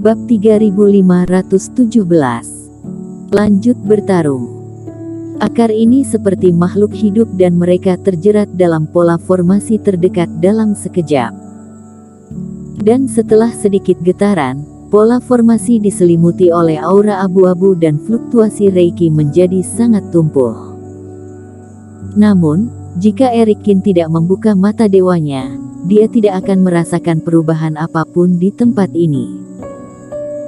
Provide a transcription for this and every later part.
Bab 3517. Lanjut bertarung. Akar ini seperti makhluk hidup dan mereka terjerat dalam pola formasi terdekat dalam sekejap. Dan setelah sedikit getaran, pola formasi diselimuti oleh aura abu-abu dan fluktuasi Reiki menjadi sangat tumpul. Namun, jika Eric Kin tidak membuka mata dewanya, dia tidak akan merasakan perubahan apapun di tempat ini.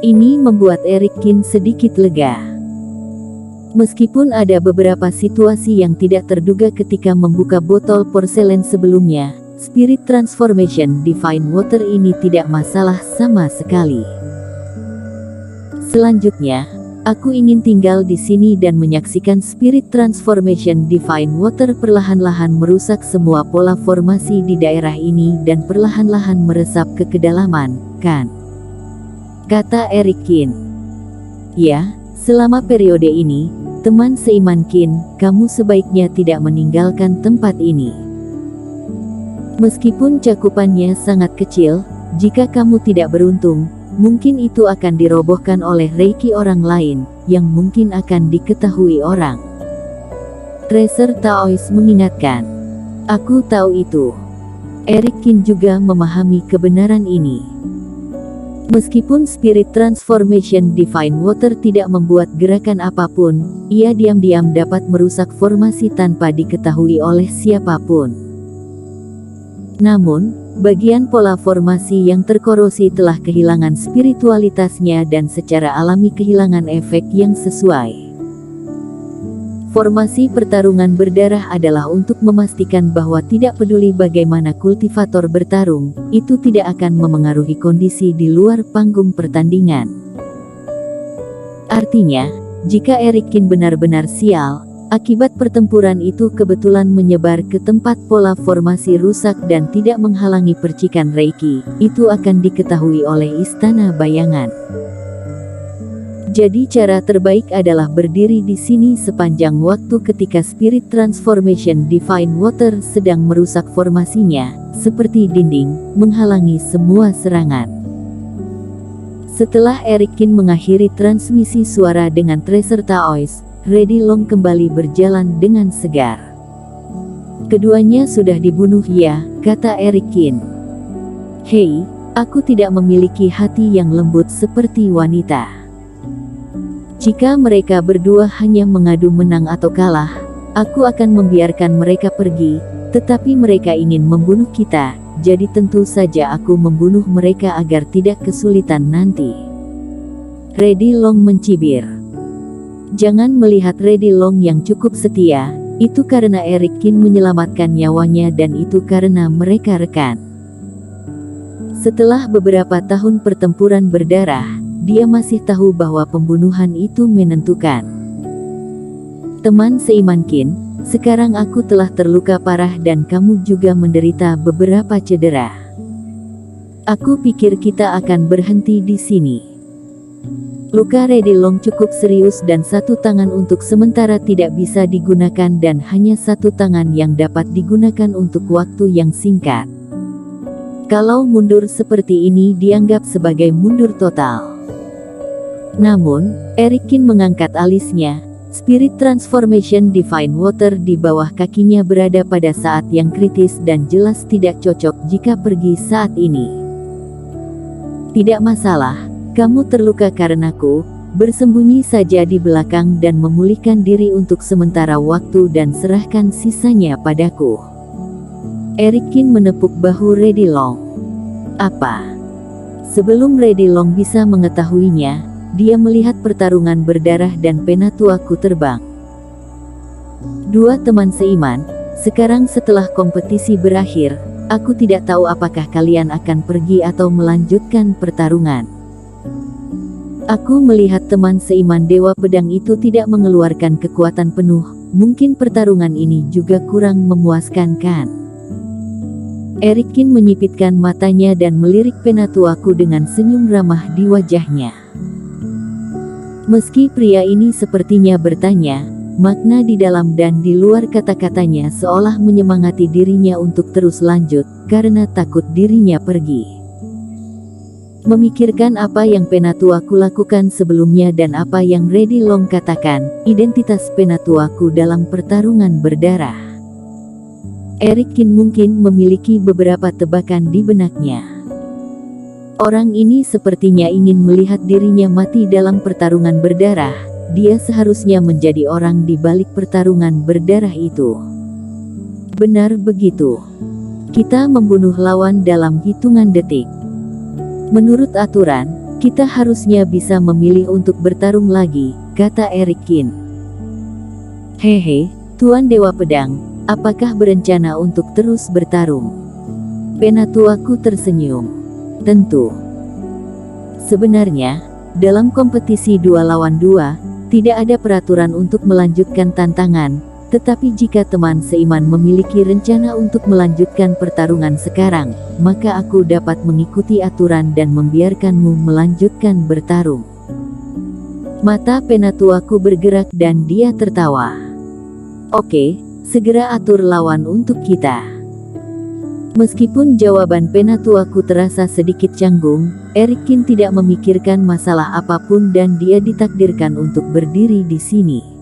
Ini membuat Eric Kin sedikit lega. Meskipun ada beberapa situasi yang tidak terduga ketika membuka botol porselen sebelumnya, Spirit Transformation Divine Water ini tidak masalah sama sekali. Selanjutnya, aku ingin tinggal di sini dan menyaksikan Spirit Transformation Divine Water perlahan-lahan merusak semua pola formasi di daerah ini dan perlahan-lahan meresap ke kedalaman, kan? Kata Eric Kin. Ya, selama periode ini, teman seiman Kin, kamu sebaiknya tidak meninggalkan tempat ini. Meskipun cakupannya sangat kecil, jika kamu tidak beruntung, mungkin itu akan dirobohkan oleh Reiki orang lain, yang mungkin akan diketahui orang. Tracer Taois mengingatkan. Aku tahu itu. Eric Kin juga memahami kebenaran ini. Meskipun Spirit Transformation Divine Water tidak membuat gerakan apapun, ia diam-diam dapat merusak formasi tanpa diketahui oleh siapapun. Namun, bagian pola formasi yang terkorosi telah kehilangan spiritualitasnya dan secara alami kehilangan efek yang sesuai. Formasi pertarungan berdarah adalah untuk memastikan bahwa tidak peduli bagaimana kultivator bertarung, itu tidak akan memengaruhi kondisi di luar panggung pertandingan. Artinya, jika Eric Kin benar-benar sial, akibat pertempuran itu kebetulan menyebar ke tempat pola formasi rusak dan tidak menghalangi percikan Reiki, itu akan diketahui oleh Istana Bayangan. Jadi cara terbaik adalah berdiri di sini sepanjang waktu ketika Spirit Transformation Divine Water sedang merusak formasinya, seperti dinding, menghalangi semua serangan. Setelah Eric Kin mengakhiri transmisi suara dengan Tracer Taois, Reddy Long kembali berjalan dengan segar. Keduanya sudah dibunuh ya, kata Eric Kin. Hei, aku tidak memiliki hati yang lembut seperti wanita. Jika mereka berdua hanya mengadu menang atau kalah, aku akan membiarkan mereka pergi, tetapi mereka ingin membunuh kita, jadi tentu saja aku membunuh mereka agar tidak kesulitan nanti. Reddy Long mencibir. Jangan melihat Reddy Long yang cukup setia, itu karena Eric Kin menyelamatkan nyawanya dan itu karena mereka rekan. Setelah beberapa tahun pertempuran berdarah, dia masih tahu bahwa pembunuhan itu menentukan. Teman seiman Kin, sekarang aku telah terluka parah dan kamu juga menderita beberapa cedera. Aku pikir kita akan berhenti di sini. Luka Reddy Long cukup serius dan satu tangan untuk sementara tidak bisa digunakan dan hanya satu tangan yang dapat digunakan untuk waktu yang singkat. Kalau mundur seperti ini dianggap sebagai mundur total. Namun, Eric Kin mengangkat alisnya. Spirit Transformation Divine Water di bawah kakinya berada pada saat yang kritis dan jelas tidak cocok jika pergi saat ini. Tidak masalah, kamu terluka karenaku, bersembunyi saja di belakang dan memulihkan diri untuk sementara waktu dan serahkan sisanya padaku. Eric Kin menepuk bahu Reddy Long. Apa? Sebelum Reddy Long bisa mengetahuinya, dia melihat pertarungan berdarah dan Penatuaku terbang. Dua teman seiman, sekarang setelah kompetisi berakhir, aku tidak tahu apakah kalian akan pergi atau melanjutkan pertarungan. Aku melihat teman seiman Dewa Pedang itu tidak mengeluarkan kekuatan penuh, mungkin pertarungan ini juga kurang memuaskan kan? Eric Kin menyipitkan matanya dan melirik Penatuaku dengan senyum ramah di wajahnya. Meski pria ini sepertinya bertanya, makna di dalam dan di luar kata-katanya seolah menyemangati dirinya untuk terus lanjut, karena takut dirinya pergi. Memikirkan apa yang Penatuaku lakukan sebelumnya dan apa yang Ready Long katakan, identitas Penatuaku dalam pertarungan berdarah. Eric Kin mungkin memiliki beberapa tebakan di benaknya. Orang ini sepertinya ingin melihat dirinya mati dalam pertarungan berdarah. Dia seharusnya menjadi orang di balik pertarungan berdarah itu. Benar begitu. Kita membunuh lawan dalam hitungan detik. Menurut aturan, kita harusnya bisa memilih untuk bertarung lagi, kata Eric Kin. Hehe, Tuan Dewa Pedang, apakah berencana untuk terus bertarung? Penatuaku tersenyum. Tentu. Sebenarnya, dalam kompetisi 2 lawan 2, tidak ada peraturan untuk melanjutkan tantangan. Tetapi jika teman seiman memiliki rencana untuk melanjutkan pertarungan sekarang, maka aku dapat mengikuti aturan dan membiarkanmu melanjutkan bertarung. Mata Penatuaku bergerak dan dia tertawa. Oke, segera atur lawan untuk kita. Meskipun jawaban Penatuaku terasa sedikit canggung, Eric Kin tidak memikirkan masalah apapun dan dia ditakdirkan untuk berdiri di sini.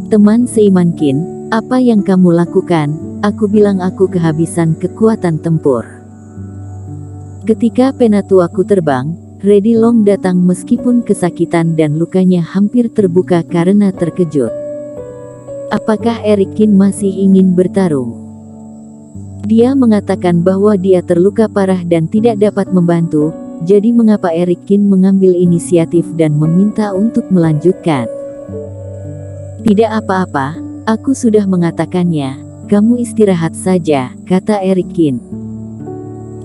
Teman seiman Kin, apa yang kamu lakukan? Aku bilang aku kehabisan kekuatan tempur. Ketika Penatuaku terbang, Ready Long datang meskipun kesakitan dan lukanya hampir terbuka karena terkejut. Apakah Eric Kin masih ingin bertarung? Dia mengatakan bahwa dia terluka parah dan tidak dapat membantu, jadi mengapa Eric Kin mengambil inisiatif dan meminta untuk melanjutkan? Tidak apa-apa, aku sudah mengatakannya, kamu istirahat saja, kata Eric Kin.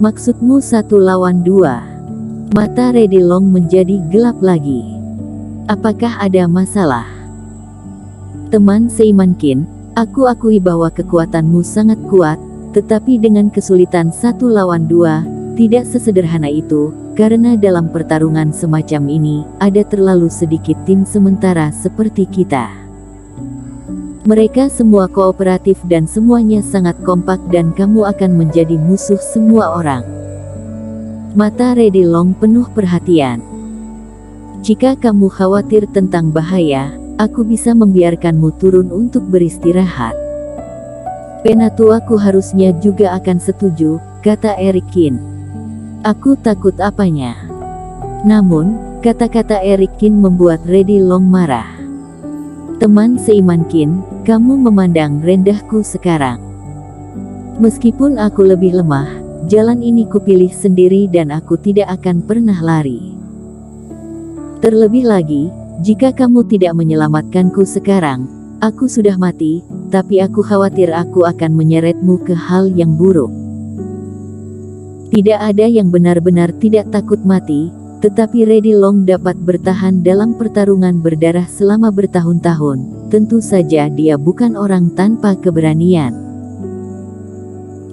Maksudmu 1 lawan 2? Mata Ready Long menjadi gelap lagi. Apakah ada masalah? Teman seiman Kin, aku akui bahwa kekuatanmu sangat kuat, tetapi dengan kesulitan 1 lawan 2, tidak sesederhana itu, karena dalam pertarungan semacam ini, ada terlalu sedikit tim sementara seperti kita. Mereka semua kooperatif dan semuanya sangat kompak dan kamu akan menjadi musuh semua orang. Mata Ready Long penuh perhatian. Jika kamu khawatir tentang bahaya, aku bisa membiarkanmu turun untuk beristirahat. Penatuaku harusnya juga akan setuju, kata Eric Kin. Aku takut apanya? Namun, kata-kata Eric Kin membuat Ready Long marah. Teman seiman Kin, kamu memandang rendahku sekarang. Meskipun aku lebih lemah, jalan ini kupilih sendiri dan aku tidak akan pernah lari. Terlebih lagi, jika kamu tidak menyelamatkanku sekarang, aku sudah mati, tapi aku khawatir aku akan menyeretmu ke hal yang buruk. Tidak ada yang benar-benar tidak takut mati, tetapi Ready Long dapat bertahan dalam pertarungan berdarah selama bertahun-tahun. Tentu saja dia bukan orang tanpa keberanian.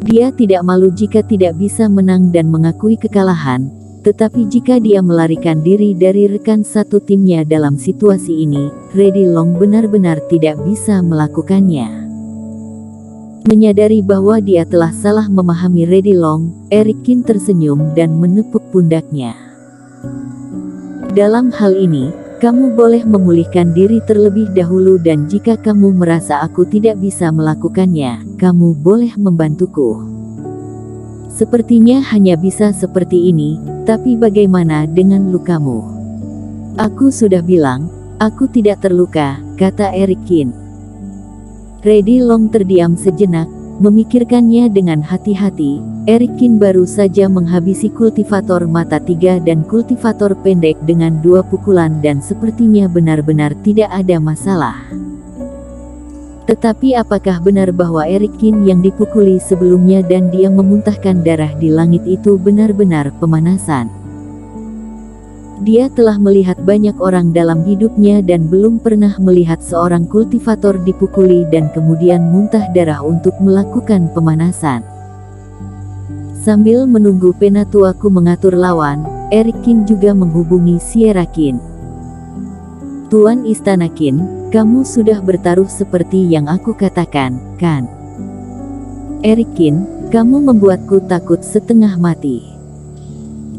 Dia tidak malu jika tidak bisa menang dan mengakui kekalahan, tetapi jika dia melarikan diri dari rekan satu timnya dalam situasi ini, Ready Long benar-benar tidak bisa melakukannya. Menyadari bahwa dia telah salah memahami Ready Long, Eric Kin tersenyum dan menepuk pundaknya. Dalam hal ini, kamu boleh memulihkan diri terlebih dahulu dan jika kamu merasa aku tidak bisa melakukannya, kamu boleh membantuku. Sepertinya hanya bisa seperti ini, tapi bagaimana dengan lukamu? Aku sudah bilang, aku tidak terluka, kata Eric Kin. Ready Long terdiam sejenak, memikirkannya dengan hati-hati. Eric Kin baru saja menghabisi kultivator mata 3 dan kultivator pendek dengan 2 pukulan dan sepertinya benar-benar tidak ada masalah. Tetapi apakah benar bahwa Eric Kin yang dipukuli sebelumnya dan dia memuntahkan darah di langit itu benar-benar pemanasan? Dia telah melihat banyak orang dalam hidupnya dan belum pernah melihat seorang kultivator dipukuli dan kemudian muntah darah untuk melakukan pemanasan. Sambil menunggu Penatuaku mengatur lawan, Eric Kin juga menghubungi Sierra Kin. Tuan Istana Kin, kamu sudah bertaruh seperti yang aku katakan, kan? Eric Kin, kamu membuatku takut setengah mati.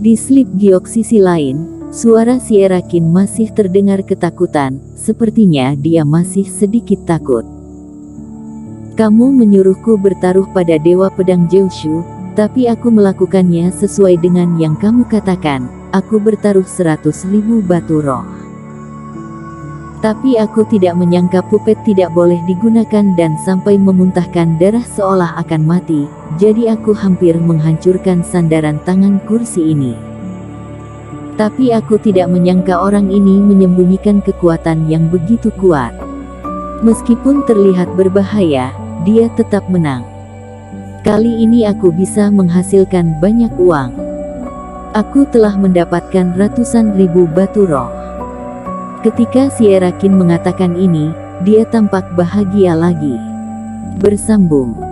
Di Slip Giok sisi lain, suara Sierra Qin masih terdengar ketakutan, sepertinya dia masih sedikit takut. Kamu menyuruhku bertaruh pada Dewa Pedang Jiushu, tapi aku melakukannya sesuai dengan yang kamu katakan, aku bertaruh 100.000 batu roh. Tapi aku tidak menyangka pupet tidak boleh digunakan dan sampai memuntahkan darah seolah akan mati, jadi aku hampir menghancurkan sandaran tangan kursi ini. Tapi aku tidak menyangka orang ini menyembunyikan kekuatan yang begitu kuat. Meskipun terlihat berbahaya, dia tetap menang. Kali ini aku bisa menghasilkan banyak uang. Aku telah mendapatkan ratusan ribu batu roh. Ketika Sierra Qin mengatakan ini, dia tampak bahagia lagi. Bersambung.